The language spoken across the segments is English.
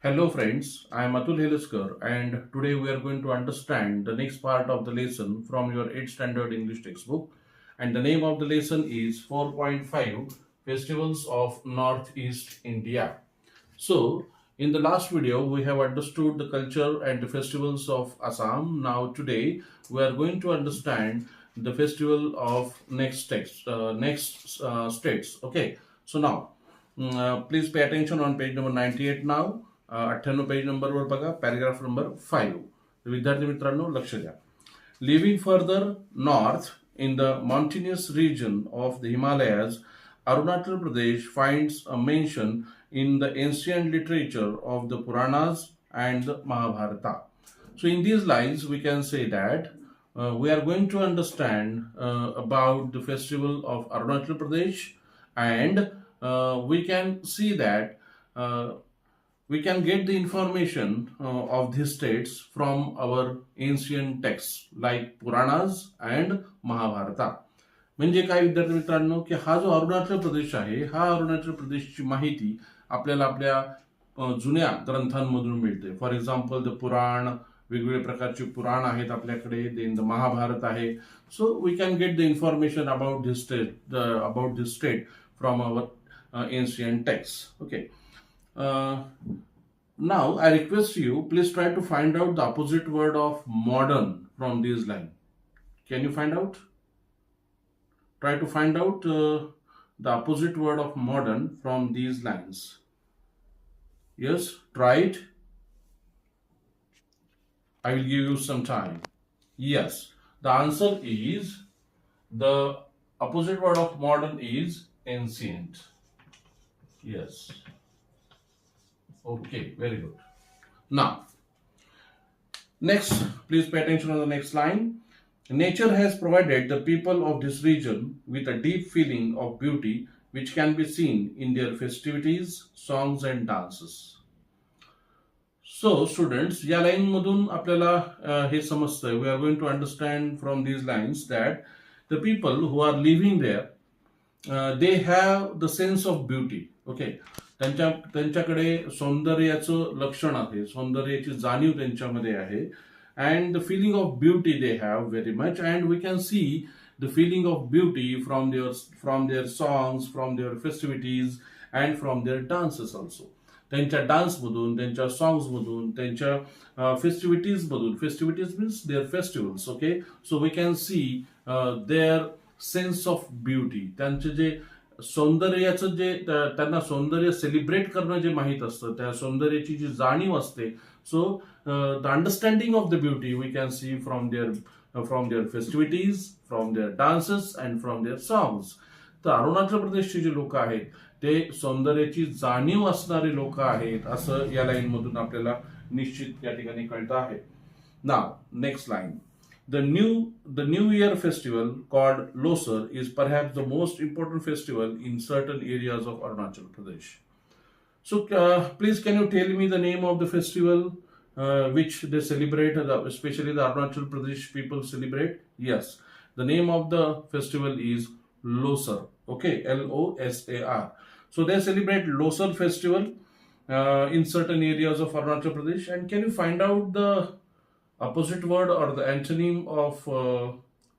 Hello friends, I am Atul Heliskar and today we are going to understand the next part of the lesson from your 8th standard English textbook, and the name of the lesson is 4.5 Festivals of Northeast India. So, in the last video we have understood the culture and the festivals of Assam. Now today we are going to understand the festival of next states. Okay, so now please pay attention on page number 98 now. 98 page नंबरवर बघा paragraph number 5. विद्यार्थी मित्रांनो लक्ष द्या. Living further north in the mountainous region of the Himalayas, Arunachal Pradesh finds a mention in the ancient literature of the Puranas and the Mahabharata. So, in these lines, we can say that we are going to understand about the festival of Arunachal Pradesh, and we can see that we can get the information of these states from our ancient texts like Puranas and Mahabharata. म्हणजे काय विद्यार्थी मित्रांनो की हा जो अरुणाचल प्रदेश आहे हा अरुणाचल प्रदेशची माहिती आपल्याला आपल्या जुन्या ग्रंथांमधून मिळते. फॉर एक्झाम्पल द पुराण, वेगवेगळ्या प्रकारचे पुराण आहेत आपल्याकडे, देन द महाभारत आहे. So we can get the information about this state from our ancient text. Okay. Now I request you, please try to find out the opposite word of modern from this line. Can you find out? Try to find out the opposite word of modern from these lines. Yes, try it. I will give you some time. Yes, the answer is the opposite word of modern is ancient. Yes. Okay, very good. Now, next, please pay attention on the next line. Nature has provided the people of this region with a deep feeling of beauty which can be seen in their festivities, songs and dances. So, students, या line मधून आपल्याला हे समजतंय. We are going to understand from these lines that the people who are living there, they have the sense of beauty. Okay. त्यांच्याकडे सौंदर्याचं लक्षण आहे, सौंदर्याची जाणीव त्यांच्यामध्ये आहे. And the feeling of beauty they have very much, and we can see the feeling of beauty from their songs, from their festivities and from their dances also. त्यांच्या डान्समधून, त्यांच्या सॉंग्समधून, त्यांच्या फेस्टिव्हिटीजमधून. Festivities means their festivals. Okay. So we can see their sense of beauty. त्यांचे जे सौंदर्याचं जे त्यांना सौंदर्य सेलिब्रेट करणं जे माहीत असतं, त्या सौंदर्याची जी जाणीव असते. So the understanding of the beauty we can see from their festivities, from their dances and from their songs. तर अरुणाचल प्रदेशचे जे लोक आहेत ते सौंदर्याची जाणीव असणारे लोक आहेत असं या लाईन मधून आपल्याला निश्चित या ठिकाणी कळतं आहे. Now next line. The New Year festival called Losar is perhaps the most important festival in certain areas of Arunachal Pradesh. So please can you tell me the name of the festival which they celebrate, especially the Arunachal Pradesh people celebrate? Yes, the name of the festival is Losar. Okay, Losar. So they celebrate Losar festival in certain areas of Arunachal Pradesh. And can you find out the opposite word or the antonym of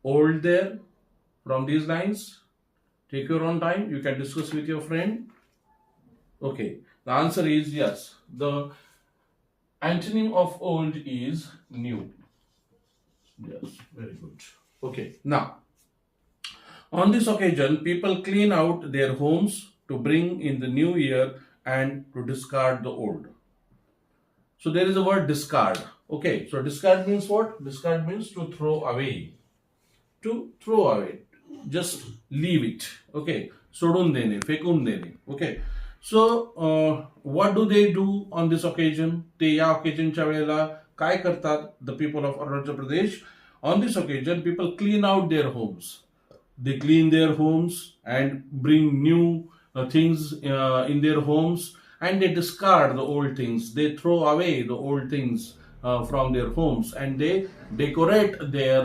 old there from these lines? Take your own time. You can discuss with your friend. Okay. The answer is yes. The antonym of old is new. Yes. Very good. Okay. Now, on this occasion, people clean out their homes to bring in the new year and to discard the old. So there is a word discard. Okay, so discard means what? Discard means to throw away. To throw away. Just leave it. Okay. सोडून देणे, फेकून देणे. Okay. So what do they do on this occasion? ते या occasionच्या वेळेला काय करतात? The people of Arunachal Pradesh. On this occasion, people clean out their homes. They clean their homes and bring new things in their homes, and they discard the old things. They throw away the old things from their homes and they decorate their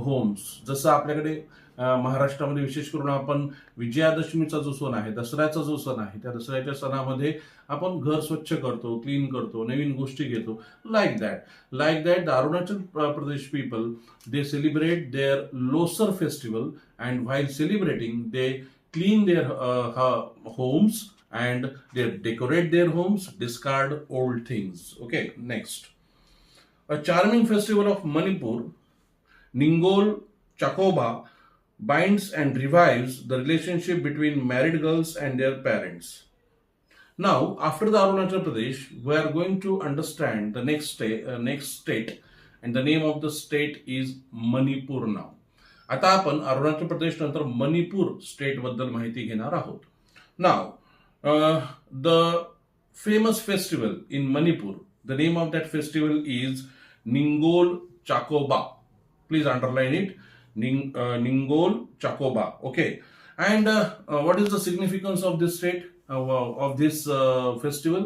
homes. जसं आपल्याकडे महाराष्ट्रामध्ये विशेष करून आपण विजयादशमीचा जो सण आहे, दसऱ्याचा जो सण आहे, त्या दसऱ्याच्या सणामध्ये आपण घर स्वच्छ करतो, क्लीन करतो, नवीन गोष्टी घेतो. Like that the Arunachal Pradesh people, they celebrate their Losar festival, and while celebrating they clean their homes and they decorate their homes, discard old things. Okay, next. A charming festival of Manipur, Ningol Chakoba, binds and revives the relationship between married girls and their parents. Now, after the Arunachal Pradesh, we are going to understand the next state, and the name of the state is Manipur now. आता आपण अरुणाचल प्रदेश नंतर Manipur state बद्दल माहिती घेणार आहोत. Now the famous festival in Manipur, the name of that festival is Ningol Chakouba. Please underline it, Ningol Chakouba. Okay, and what is the significance of this state of this festival?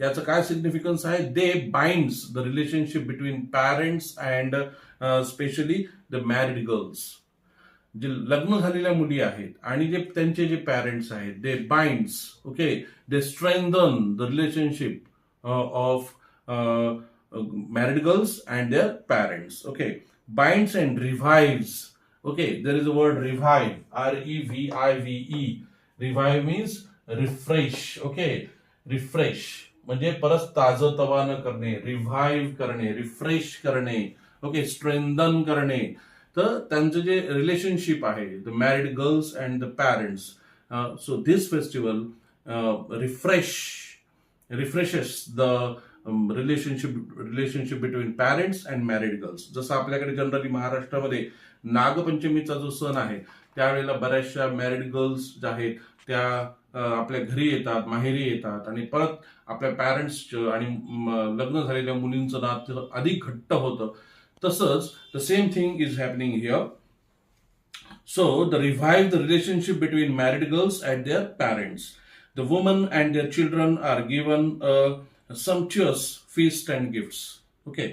याचं काय significance आहे? They binds the relationship between parents and specially the married girls. जे लग्न झालेल्या मुली आहेत आणि जे त्यांचे जे पॅरेंट्स आहेत, they binds, okay, they strengthen the relationship of married girls and their parents. Okay, binds and revives. Okay, there is a word revive, REVIVE. Revive means refresh. Okay, refresh म्हणजे परत ताजतवानं करणे, रिव्हाइव्ह करणे, रिफ्रेश करणे. Okay, strengthen करणे. तर त्यांचं जे relationship आहे, the married girls and the parents, so this festival refreshes the relationship between parents and married girls. जसं आपल्याकडे जनरली महाराष्ट्रामध्ये नागपंचमीचा जो सण आहे, त्यावेळेला बऱ्याचशा मॅरिड गर्ल्स ज्या आहेत त्या आपल्या घरी येतात, माहेरी येतात आणि परत आपल्या पॅरेंट्सचं आणि लग्न झालेल्या मुलींचं नातं अधिक घट्ट होतं. तसंच the same thing is happening here. So the revive the relationship between married girls and their parents. The woman and their children are given sumptuous feast and gifts. Okay,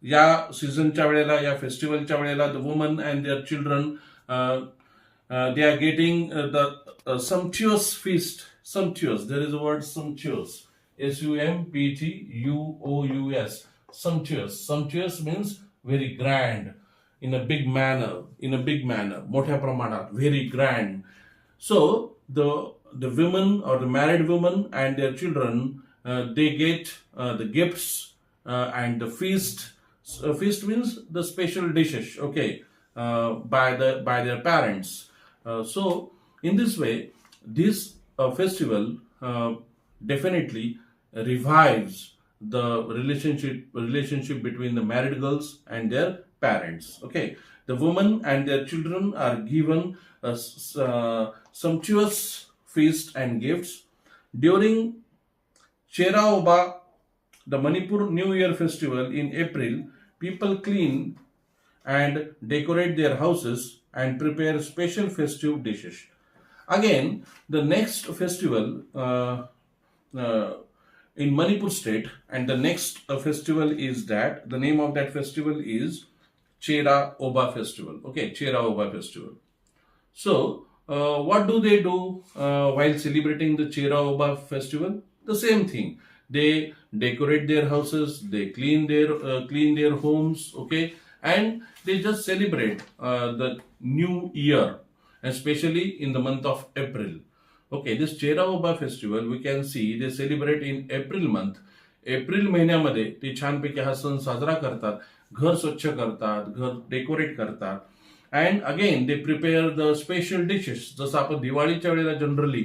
या सीझनच्या वेळेला, या फेस्टिवलच्या वेळेला the woman and their children they are getting the sumptuous feast. Sumptuous, there is a word sumptuous, SUMPTUOUS. Sumptuous means very grand, in a big manner, मोठ्या प्रमाणात, very grand. So the women or the married women and their children, they get the gifts and the feast. Feast means the special dishes, okay, by their parents. So in this way, this festival definitely revives the relationship between the married girls and their parents. Okay, the women and their children are given a sumptuous feast and gifts. During Cheraoba, the Manipur New Year festival in April, people clean and decorate their houses and prepare special festive dishes. Again, the next festival in Manipur state, and the next festival is that, the name of that festival is Cheraoba festival. Okay, Cheraoba festival. So, what do they do while celebrating the Cheraoba festival? The same thing. They decorate their houses, they clean their homes, okay, and they just celebrate the new year, especially in the month of April. Okay, this Cheraoba festival we can see they celebrate in April month. April महिन्यामध्ये ते छानपैकी हा सण साजरा करतात, घर स्वच्छ करतात, घर डेकोरेट करतात, and again they prepare the special dishes. जसं आपण दिवाळीच्या वेळेला जनरली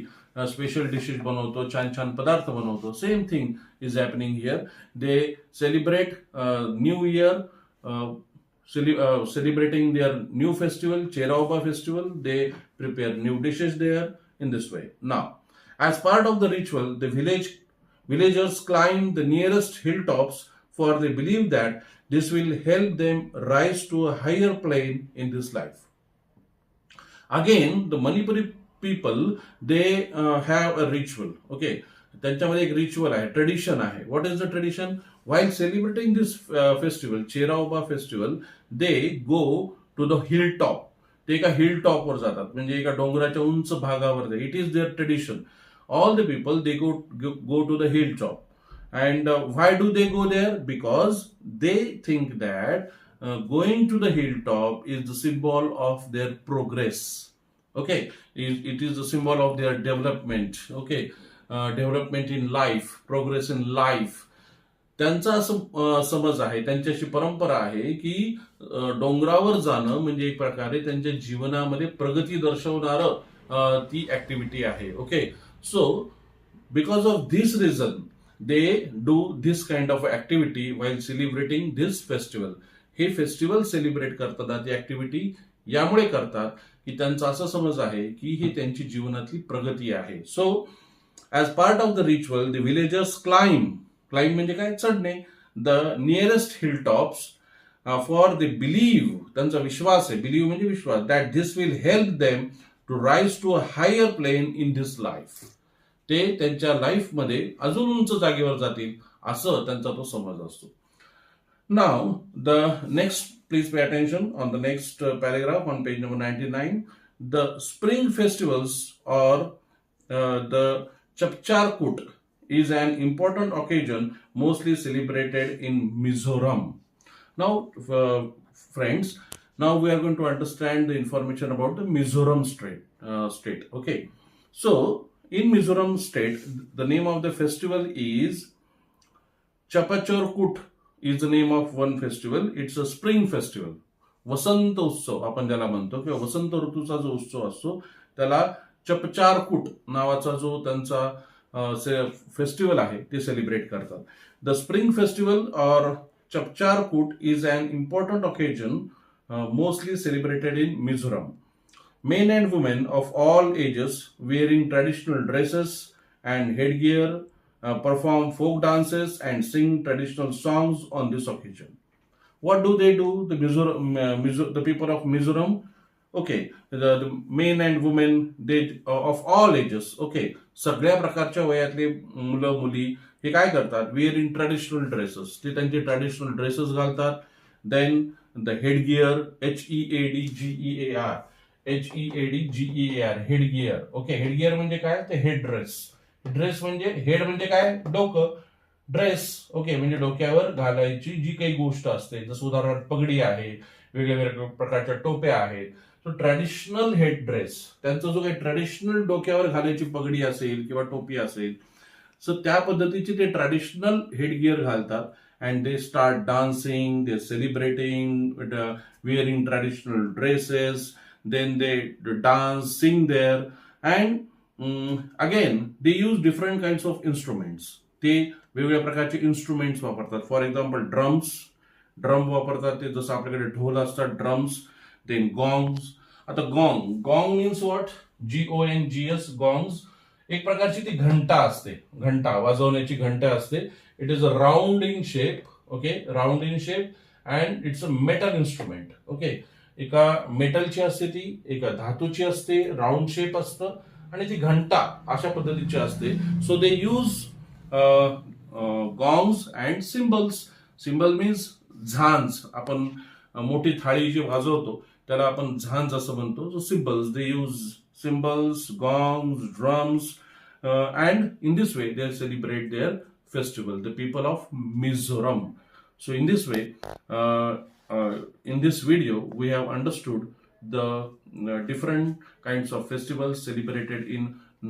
स्पेशल डिशेस बनवतो, छान छान पदार्थ बनवतो, same thing is happening here. They celebrate new year, celebrating their new festival, Cheraoba festival. They prepare new dishes there in this way. Now, as part of the ritual, the villagers climb the nearest hilltops, for they believe that this will help them rise to a higher plane in this life. Again, the Manipuri people, they have a ritual. Okay, त्यांच्यामध्ये एक ritual आहे, tradition आहे. What is the tradition? While celebrating this festival, Cheraoba festival, they go to the hilltop. ते एका हिल टॉपवर जातात, म्हणजे एका डोंगराच्या उंच भागावर. It is their tradition. All the people they go to the hilltop, and why do they go there? Because they think that going to the hilltop is the symbol of their progress. Okay, it is the symbol of their development. Okay, development in life, progress in life. त्यांचा असं समज आहे, त्यांची अशी परंपरा आहे की डोंगरावर जाणं म्हणजे एक प्रकारे त्यांच्या जीवनामध्ये प्रगती दर्शवणारं ती ऍक्टिव्हिटी आहे. Okay, so because of this reason they do this kind of activity while celebrating this festival. हे फेस्टिवल सेलिब्रेट करतात, ती ऍक्टिव्हिटी यामुळे करतात की त्यांचा असा समज आहे की ही त्यांची जीवनातली प्रगती आहे. So as part of the ritual the villagers climb म्हणजे काय, चढणे, the nearest hill tops for they believe, त्यांचा विश्वास आहे, बिलीव्ह म्हणजे विश्वास, that this will help them to rise to a higher plane in this life. ते त्यांच्या लाईफमध्ये अजून उंच जागेवर जातील असं त्यांचा तो समज असतो. Now the next, please pay attention on the next paragraph on page number 99. The spring festivals or the Chapchar Kut is an important occasion mostly celebrated in Mizoram. Now, friends, now we are going to understand the information about the Mizoram state. Okay, so in Mizoram state, the name of the festival is Chapachorkut. Is the name of one festival. It's a spring festival. वसंत उत्सव आपण ज्याला म्हणतो, किंवा वसंत ऋतूचा जो उत्सव असतो त्याला चपचारकूट नावाचा जो त्यांचा फेस्टिवल आहे ते सेलिब्रेट करतात. The spring festival or Chapchar Kut is an important occasion mostly celebrated in Mizoram. Men and women of all ages wearing traditional dresses and headgear perform folk dances and sing traditional songs on this occasion. What do they do? The people of Mizoram. Okay, the men and women, they of all ages. Okay, सगळ्या प्रकारच्या वयातले मुलं मुली हे काय करतात, wearing traditional dresses, ते त्यांचे traditional dresses घालतात. Then the headgear, HEADGEAR, headgear. Okay, headgear म्हणजे काय, ते हेड ड्रेस. ड्रेस म्हणजे हेड म्हणजे काय, डोकं, ड्रेस. ओके, म्हणजे डोक्यावर घालायची जी काही गोष्ट असते, जसं उदाहरणार्थ पगडी आहे, वेगवेगळ्या प्रकारच्या टोप्या आहेत. सो ट्रॅडिशनल हेड ड्रेस, त्यांचा जो काही ट्रॅडिशनल डोक्यावर घालायची पगडी असेल किंवा टोपी असेल, सो त्या पद्धतीचे ते ट्रॅडिशनल हेडगिअर घालतात. And they start dancing, they celebrating, wearing traditional dresses, then they dance, sing there, and again they use different kinds of instruments. ते वेगवेगळ्या प्रकारचे इन्स्ट्रुमेंट्स वापरतात. फॉर एक्झाम्पल ड्रम वापरतात, ते जसं आपल्याकडे ढोल असतात, ड्रम्स. देन गॉंग्स. आता गॉंग मीन्स व्हॉट, GONGS, गॉंग्स. एक प्रकारची ती घंटा असते, घंटा वाजवण्याची घंटा असते. It is a round in shape. Okay, round in shape, and it's a metal instrument. Okay, एका मेटलची असते, ती एका धातूची असते, राऊंड शेप असतं, आणि ती घंटा अशा पद्धतीची असते. So they use gongs and cymbals. Cymbal means झांज. आपण मोठी थाळी जी वाजवतो त्याला आपण झांज असं म्हणतो. So cymbals, they use cymbals, gongs, drums, and in this way they celebrate their festival, the people of Mizoram. So in this way, in this video, we have understood the different kinds of festivals celebrated in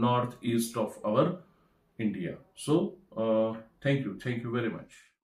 northeast of our India. So thank you very much.